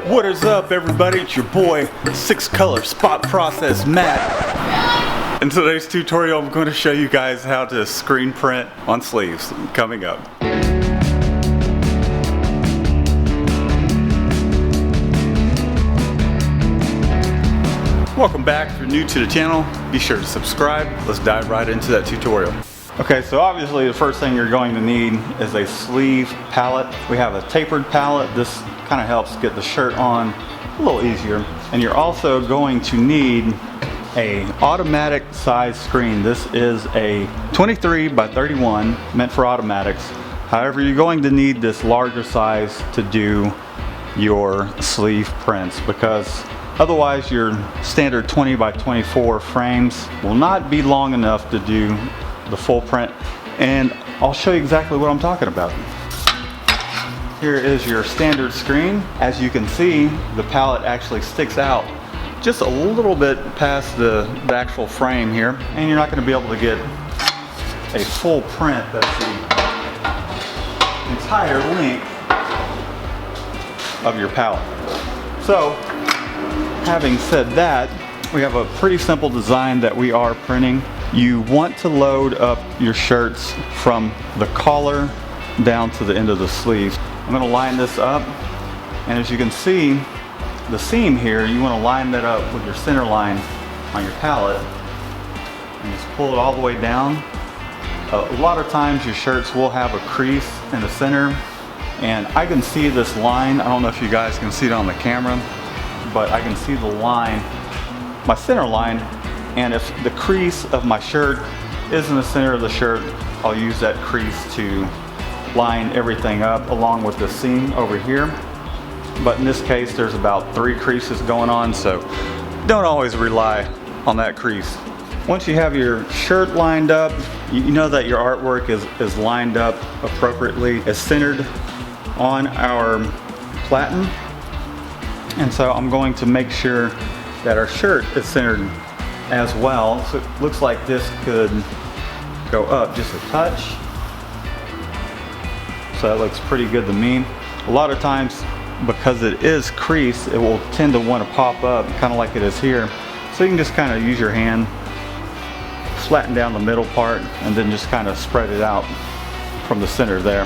What is up, everybody? It's your boy, 6-color spot process Matt. In today's tutorial, I'm going to show you guys how to screen print on sleeves. Coming up. Welcome back. If you're new to the channel, be sure to subscribe. Let's dive right into that tutorial. Okay, so obviously the first thing you're going to need is a sleeve palette. We have a tapered palette. This kind of helps get the shirt on a little easier. And you're also going to need a automatic size screen. This is a 23 by 31 meant for automatics. However, you're going to need this larger size to do your sleeve prints because otherwise your standard 20 by 24 frames will not be long enough to do the full print. And I'll show you exactly what I'm talking about. Here is your standard screen. As you can see, the palette actually sticks out just a little bit past the actual frame here, and you're not going to be able to get a full print that's the entire length of your palette. So, having said that, we have a pretty simple design that we are printing. You want to load up your shirts from the collar down to the end of the sleeve. I'm going to line this up, and as you can see, the seam here, you want to line that up with your center line on your palette and just pull it all the way down. A lot of times your shirts will have a crease in the center, and I can see this line. I don't know if you guys can see it on the camera, but I can see the line, my center line, and if the crease of my shirt is in the center of the shirt, I'll use that crease to line everything up along with the seam over here. But in this case, there's about 3 creases going on, so don't always rely on that crease. Once you have your shirt lined up, you know that your artwork is lined up appropriately. It's centered on our platen. And so I'm going to make sure that our shirt is centered as well. So it looks like this could go up just a touch. So that looks pretty good to me. A lot of times, because it is creased, it will tend to want to pop up, kind of like it is here. So you can just kind of use your hand, flatten down the middle part, and then just kind of spread it out from the center there.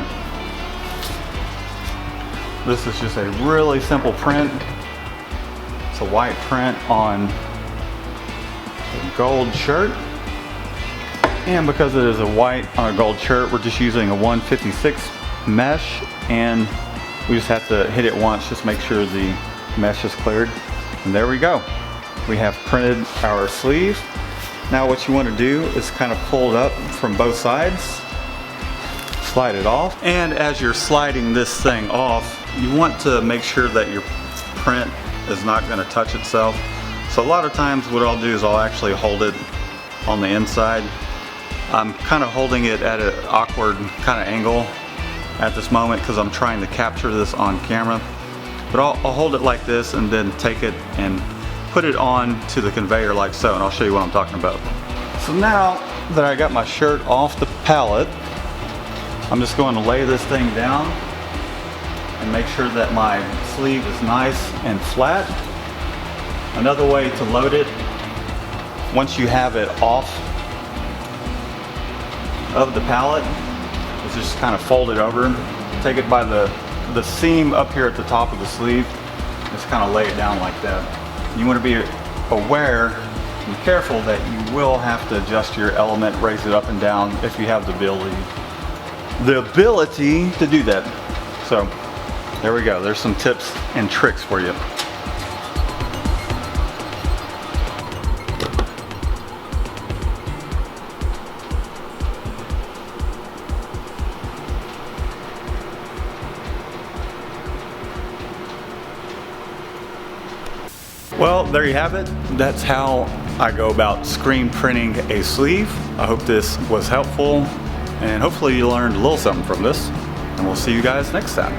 This is just a really simple print. It's a white print on a gold shirt. And because it is a white on a gold shirt, we're just using a 156 mesh, and we just have to hit it once, just make sure the mesh is cleared. And there we go. We have printed our sleeve. Now what you want to do is kind of pull it up from both sides, slide it off, and as you're sliding this thing off, you want to make sure that your print is not going to touch itself. So a lot of times what I'll do is I'll actually hold it on the inside. I'm kind of holding it at an awkward kind of angle at this moment because I'm trying to capture this on camera. But I'll hold it like this and then take it and put it on to the conveyor like so, and I'll show you what I'm talking about. So now that I got my shirt off the pallet, I'm just going to lay this thing down and make sure that my sleeve is nice and flat. Another way to load it, once you have it off of the pallet, is just kind of fold it over, take it by the seam up here at the top of the sleeve, just kind of lay it down like that. You want to be aware and careful that you will have to adjust your element, raise it up and down if you have the ability to do that. So there we go. There's some tips and tricks for you. Well, there you have it. That's how I go about screen printing a sleeve. I hope this was helpful, and hopefully you learned a little something from this, and we'll see you guys next time.